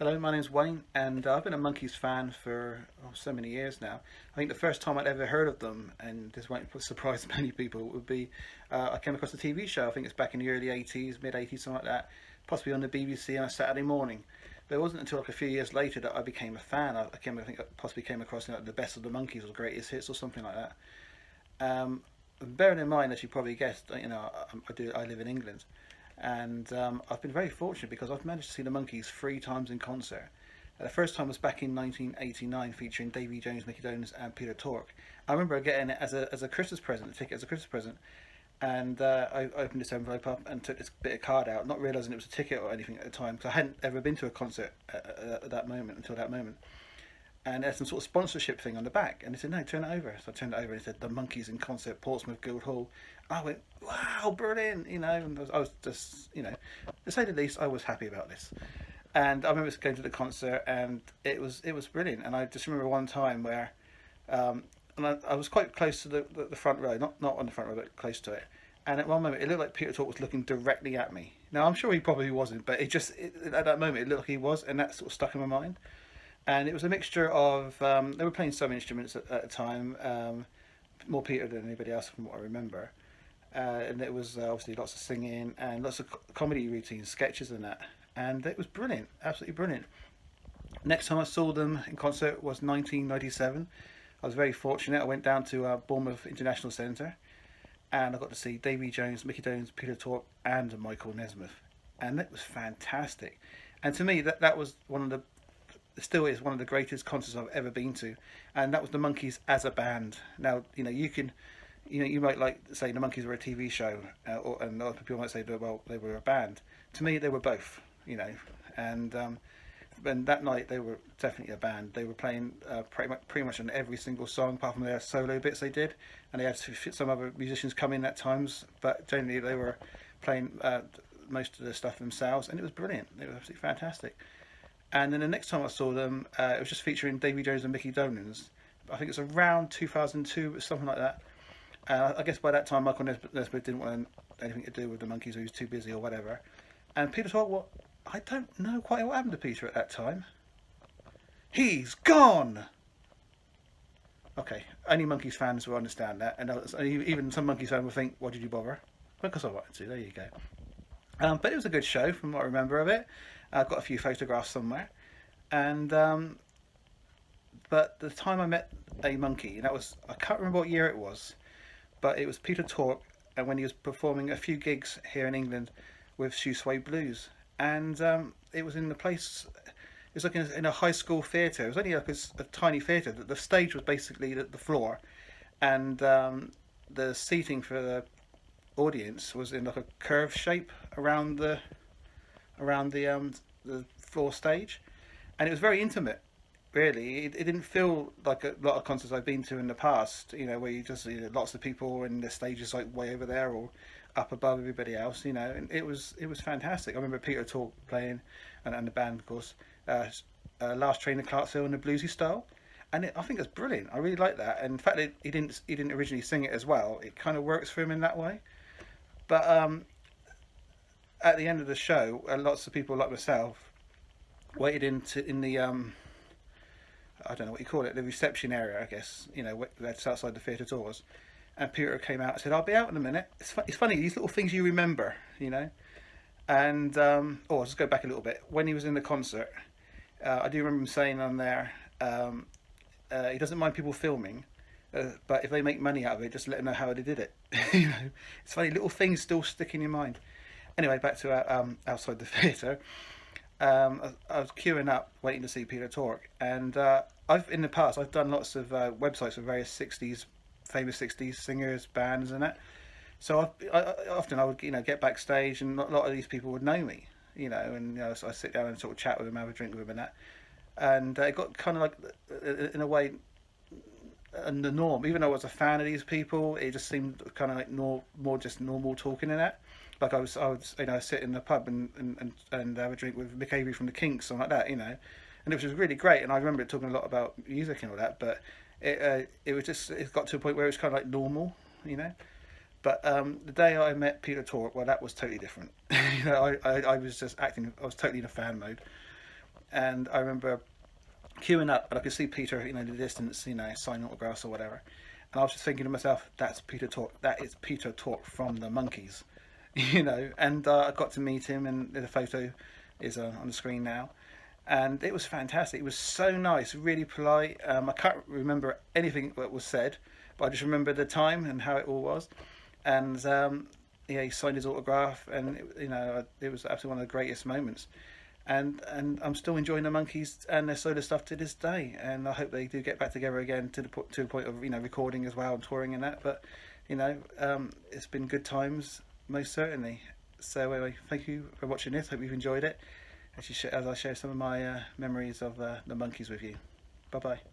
Hello, my name's Wayne, and I've been a Monkees fan for so many years now. I think the first time I'd ever heard of them, and this won't surprise many people, would be I came across a TV show. I think it's back in the early '80s, mid '80s, something like that, possibly on the BBC on a Saturday morning. But it wasn't until like a few years later that I became a fan. I think I possibly came across the best of the Monkees or greatest hits or something like that. Um, Bearing in mind, as you probably guessed, I live in England, and I've been very fortunate because I've managed to see the Monkees three times in concert. The first time was back in 1989, featuring Davy Jones, Mickey Dolenz, and Peter Tork. I remember getting it as a Christmas present, a ticket as a Christmas present, and I opened this envelope up and took this bit of card out, not realizing it was a ticket or anything at the time, because I hadn't ever been to a concert at that moment until that moment. And there's some sort of sponsorship thing on the back, and they said, "No, turn it over." So I turned it over, and it said, "The Monkees in concert, Portsmouth Guildhall." I went, "Wow, brilliant!" And I was just, to say the least, I was happy about this. And I remember going to the concert, and it was brilliant. And I just remember one time where, and I was quite close to the front row, not on the front row, but close to it. And at one moment, it looked like Peter Tork was looking directly at me. Now I'm sure he probably wasn't, but at that moment it looked like he was, and that sort of stuck in my mind. And it was a mixture of they were playing some instruments at the time, more Peter than anybody else from what I remember. And it was obviously lots of singing and lots of comedy routines, sketches and that. And it was brilliant, absolutely brilliant. Next time I saw them in concert was 1997. I was very fortunate. I went down to Bournemouth International Centre, and I got to see Davy Jones, Mickey Dolenz, Peter Tork, and Michael Nesmith, and it was fantastic. And to me, that was one of the still is one of the greatest concerts I've ever been to, and that was the Monkees as a band. Now you might like say the Monkees were a TV show, and other people might say well they were a band. To me, they were both. And and that night they were definitely a band. They were playing pretty much on every single song, apart from their solo bits they did, and they had some other musicians come in at times, but generally they were playing most of the stuff themselves, and it was brilliant. It was absolutely fantastic. And then the next time I saw them, it was just featuring Davy Jones and Mickey Dolenz. I think it's around 2002, something like that. I guess by that time, Michael Nesmith didn't want anything to do with the Monkees, or he was too busy or whatever. And Peter Tork, well, I don't know quite what happened to Peter at that time. He's gone! Okay, only Monkees fans will understand that, and even some Monkees fans will think, "Why did you bother?" Because I wanted to. There you go. But it was a good show, from what I remember of it. I've got a few photographs somewhere, and but the time I met a Monkee, and that was, I can't remember what year it was, but it was Peter Tork, and when he was performing a few gigs here in England with Shoe Suede Blues, and it was in the place. It was like in a high school theatre. It was only like a tiny theatre. The stage was basically the floor, and the seating for the audience was in like a curved shape around the floor stage, and it was very intimate. Really, it didn't feel like a lot of concerts I've been to in the past. Where you just lots of people and the stage is like way over there or up above everybody else. And it was fantastic. I remember Peter Tork playing, and the band, of course, Last Train to Clarksville in the bluesy style, and I think it's brilliant. I really like that. And in fact, he didn't originally sing it as well. It kind of works for him in that way. But at the end of the show, lots of people like myself waited in the I don't know what you call it, the reception area, I guess. That's outside the theatre doors. And Peter came out and said, "I'll be out in a minute." It's funny, these little things you remember. And I'll just go back a little bit. When he was in the concert, I do remember him saying on there, he doesn't mind people filming, but if they make money out of it, just let them know how they did it. It's funny, little things still stick in your mind. Anyway, back to outside the theatre. I was queuing up, waiting to see Peter Tork, and in the past I've done lots of websites for various famous '60s singers, bands, and that. So often I would get backstage, and a lot of these people would know me, so I sit down and sort of chat with them, have a drink with them, and that. And it got kind of like, in a way, the norm. Even though I was a fan of these people, it just seemed kind of like more just normal talking and that. Like I would sit in the pub and have a drink with Mick Avery from the Kinks, something like that, and it was really great. And I remember talking a lot about music and all that, but it got to a point where it was kind of like normal. But the day I met Peter Tork, well, that was totally different. I was just acting. I was totally in a fan mode, and I remember queuing up, and I could see Peter, in the distance, signing autographs or whatever. And I was just thinking to myself, that's Peter Tork. That is Peter Tork from the Monkees, And I got to meet him, and the photo is on the screen now. And it was fantastic. It was so nice, really polite. I can't remember anything that was said, but I just remember the time and how it all was. And yeah, he signed his autograph, and it was absolutely one of the greatest moments. And I'm still enjoying the Monkees and their solo stuff to this day. And I hope they do get back together again to the point of recording as well and touring and that. But it's been good times, most certainly. So anyway, thank you for watching this. Hope you've enjoyed it. As I share some of my memories of the Monkees with you. Bye bye.